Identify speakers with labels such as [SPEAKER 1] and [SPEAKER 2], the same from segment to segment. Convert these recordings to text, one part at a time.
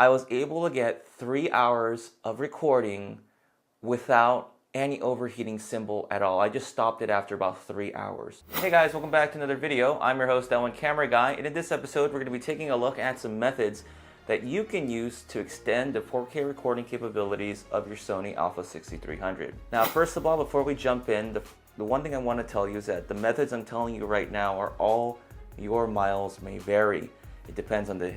[SPEAKER 1] I was able to get 3 hours of recording without any overheating symbol at all. I just stopped it after about 3 hours. Hey guys, welcome back to another video. I'm your host, Elwin Camera Guy, and in this episode we're going to be taking a look at some methods that you can use to extend the 4K recording capabilities of your Sony A6300. Now, first of all, before we jump in, the one thing I want to tell you is that the methods I'm telling you right now are all your miles may vary. It depends on the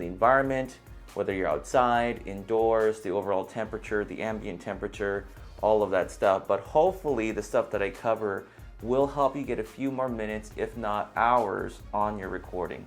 [SPEAKER 1] environment, whether you're outside, indoors, the overall temperature, the ambient temperature, all of that stuff. But hopefully the stuff that I cover will help you get a few more minutes, if not hours, on your recording.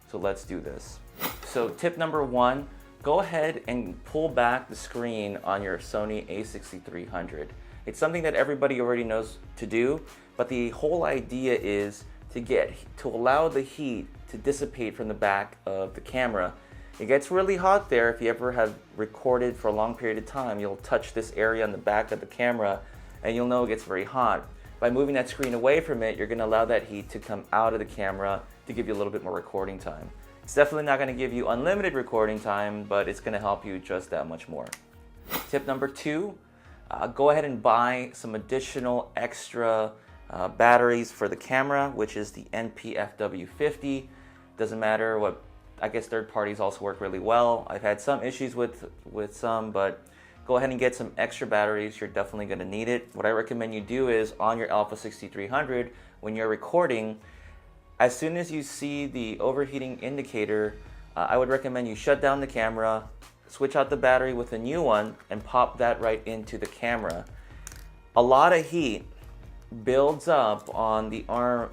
[SPEAKER 1] So let's do this. So tip number one, go ahead and pull back the screen on your Sony A6300. It's something that everybody already knows to do, but the whole idea is to allow the heat to dissipate from the back of the camera. It gets really hot there. If you ever have recorded for a long period of time, you'll touch this area on the back of the camera and you'll know it gets very hot. By moving that screen away from it, you're going to allow that heat to come out of the camera to give you a little bit more recording time. It's definitely not going to give you unlimited recording time, but it's going to help you just that much more. Tip number two, go ahead and buy some additional extra batteries for the camera, which is the NP-FW50. Doesn't matter what, I guess third parties also work really well. I've had some issues with some, but go ahead and get some extra batteries. You're definitely going to need it. What I recommend you do is on your Alpha 6300, when you're recording, as soon as you see the overheating indicator, I would recommend you shut down the camera, switch out the battery with a new one, and pop that right into the camera. A lot of heat builds up on the arm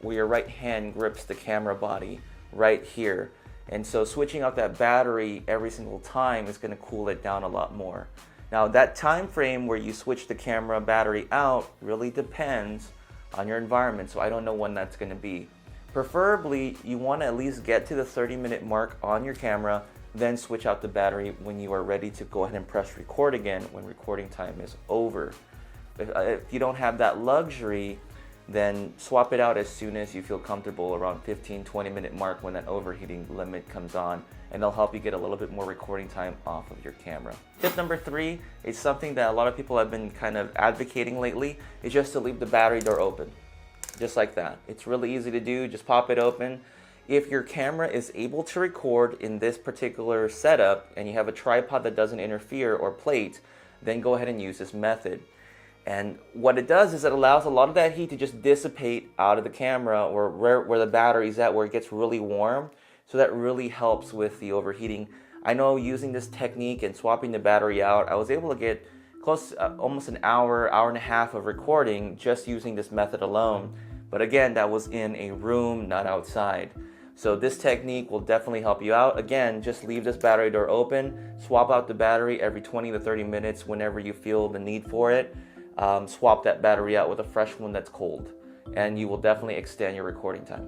[SPEAKER 1] where your right hand grips the camera body right here, and so switching out that battery every single time is going to cool it down a lot more. Now that time frame where you switch the camera battery out really depends on your environment, so I don't know when that's going to be. Preferably you want to at least get to the 30-minute mark on your camera, then switch out the battery when you are ready to go ahead and press record again when recording time is over. If you don't have that luxury, then swap it out as soon as you feel comfortable, around 15-20 minute mark when that overheating limit comes on, and it'll help you get a little bit more recording time off of your camera. Tip number three is something that a lot of people have been kind of advocating lately, is just to leave the battery door open. Just like that. It's really easy to do, just pop it open. If your camera is able to record in this particular setup and you have a tripod that doesn't interfere or plate, then go ahead and use this method. And what it does is it allows a lot of that heat to just dissipate out of the camera or where the battery's at, where it gets really warm. So that really helps with the overheating. I know using this technique and swapping the battery out, I was able to get close almost an hour and a half of recording just using this method alone. But again, that was in a room, not outside. So this technique will definitely help you out. Again, just leave this battery door open, swap out the battery every 20 to 30 minutes whenever you feel the need for it. Swap that battery out with a fresh one that's cold, and you will definitely extend your recording time.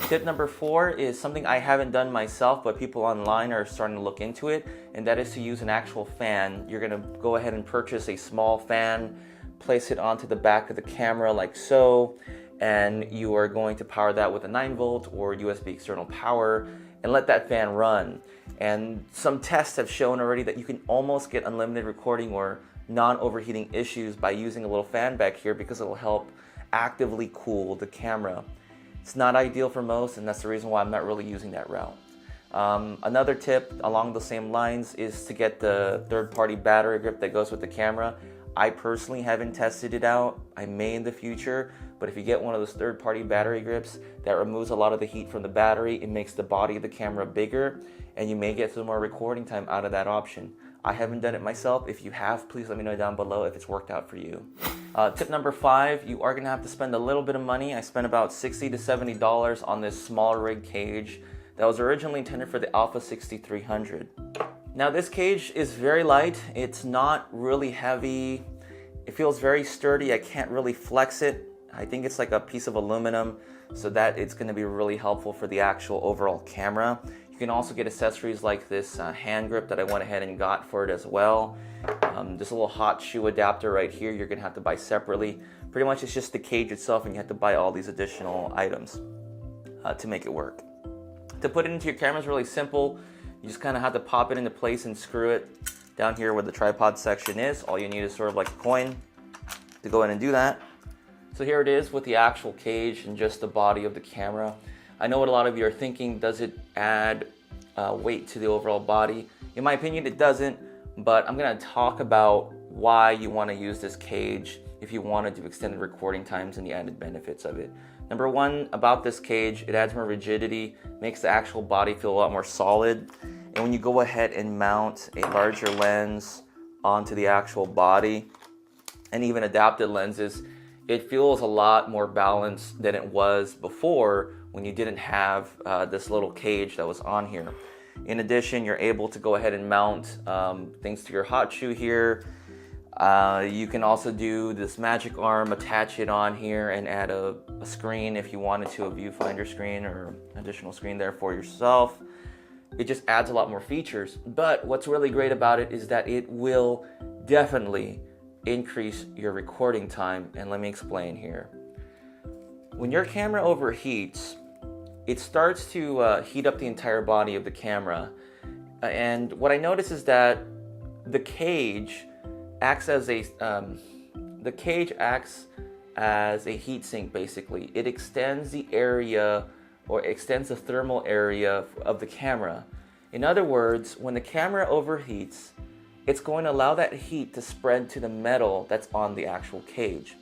[SPEAKER 1] Tip number four is something I haven't done myself, but people online are starting to look into it, and that is to use an actual fan. You're going to go ahead and purchase a small fan, place it onto the back of the camera like so, and you are going to power that with a 9-volt or USB external power and let that fan run. And some tests have shown already that you can almost get unlimited recording or non-overheating issues by using a little fan back here, because it will help actively cool the camera. It's not ideal for most, and that's the reason why I'm not really using that route. Another tip along the same lines is to get the third-party battery grip that goes with the camera. I personally haven't tested it out. I may in the future, but if you get one of those third-party battery grips that removes a lot of the heat from the battery, it makes the body of the camera bigger, and you may get some more recording time out of that option. I haven't done it myself. If you have, please let me know down below if it's worked out for you. Tip number five, you are gonna have to spend a little bit of money. I spent about $60 to $70 on this small rig cage that was originally intended for the Alpha 6300. Now this cage is very light. It's not really heavy. It feels very sturdy. I can't really flex it. I think it's like a piece of aluminum, so that it's gonna be really helpful for the actual overall camera. You can also get accessories like this hand grip that I went ahead and got for it as well. This little hot shoe adapter right here, you're gonna have to buy separately. Pretty much it's just the cage itself, and you have to buy all these additional items to make it work. To put it into your camera is really simple. You just kind of have to pop it into place and screw it down here where the tripod section is. All you need is sort of like a coin to go in and do that. So here it is with the actual cage and just the body of the camera. I know what a lot of you are thinking, does it add weight to the overall body? In my opinion, it doesn't, but I'm gonna talk about why you wanna use this cage if you wanna do extended recording times and the added benefits of it. Number one, about this cage, it adds more rigidity, makes the actual body feel a lot more solid. And when you go ahead and mount a larger lens onto the actual body, and even adapted lenses, it feels a lot more balanced than it was before when you didn't have this little cage that was on here. In addition, you're able to go ahead and mount things to your hot shoe here. You can also do this magic arm, attach it on here and add a screen if you wanted to, a viewfinder screen or additional screen there for yourself. It just adds a lot more features. But what's really great about it is that it will definitely increase your recording time, and let me explain here. When your camera overheats, it starts to heat up the entire body of the camera, and what I notice is that the cage acts as a heat sink. Basically, it extends the area, or extends the thermal area of the camera. In other words, when the camera overheats, it's going to allow that heat to spread to the metal that's on the actual cage.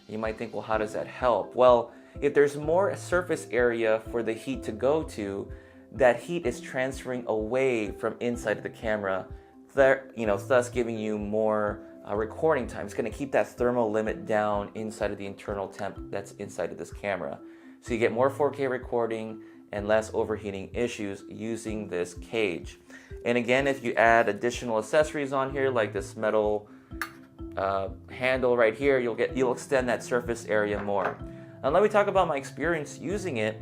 [SPEAKER 1] You might think, well, how does that help? Well, if there's more surface area for the heat to go to, that heat is transferring away from inside of the camera, thus giving you more recording time. It's going to keep that thermal limit down inside of the internal temp that's inside of this camera. So you get more 4K recording and less overheating issues using this cage. And again, if you add additional accessories on here, like this metal handle right here, you'll extend that surface area more. Now let me talk about my experience using it.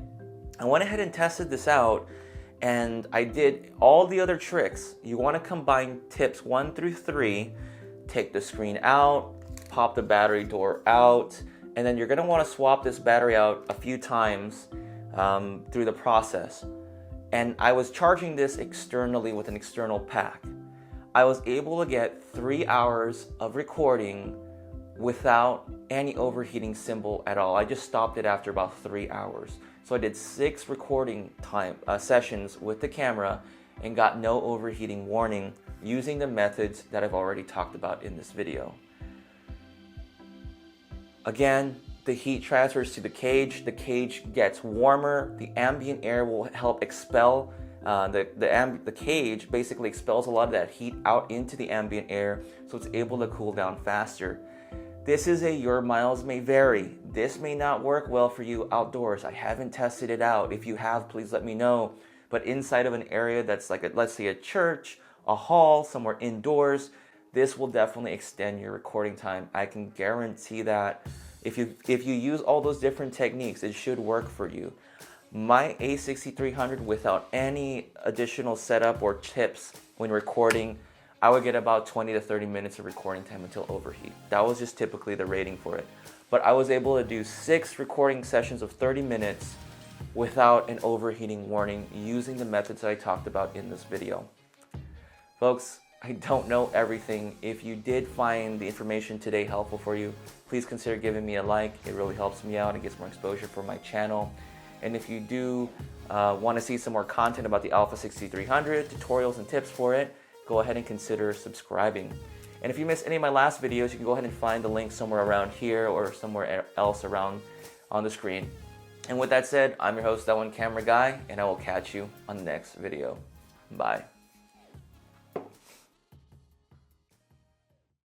[SPEAKER 1] I went ahead and tested this out, and I did all the other tricks. You want to combine tips 1 through 3, take the screen out, pop the battery door out, and then you're going to want to swap this battery out a few times through the process. And I was charging this externally with an external pack. I was able to get 3 hours of recording without any overheating symbol at all. I just stopped it after about 3 hours. So I did 6 recording sessions with the camera and got no overheating warning using the methods that I've already talked about in this video. Again, the heat transfers to the cage gets warmer, the ambient air will help expel, the cage basically expels a lot of that heat out into the ambient air, so it's able to cool down faster. This is your miles may vary. This may not work well for you outdoors. I haven't tested it out. If you have, please let me know. But inside of an area that's like, let's say a church, a hall, somewhere indoors, this will definitely extend your recording time. I can guarantee that. If you use all those different techniques, it should work for you. My A6300, without any additional setup or tips when recording, I would get about 20 to 30 minutes of recording time until overheat. That was just typically the rating for it. But I was able to do 6 recording sessions of 30 minutes without an overheating warning using the methods that I talked about in this video. Folks, I don't know everything. If you did find the information today helpful for you, please consider giving me a like. It really helps me out and gets more exposure for my channel. And if you do want to see some more content about the Alpha 6300, tutorials and tips for it, go ahead and consider subscribing. And if you missed any of my last videos, you can go ahead and find the link somewhere around here or somewhere else around on the screen. And with that said, I'm your host, that one camera guy, and I will catch you on the next video. Bye.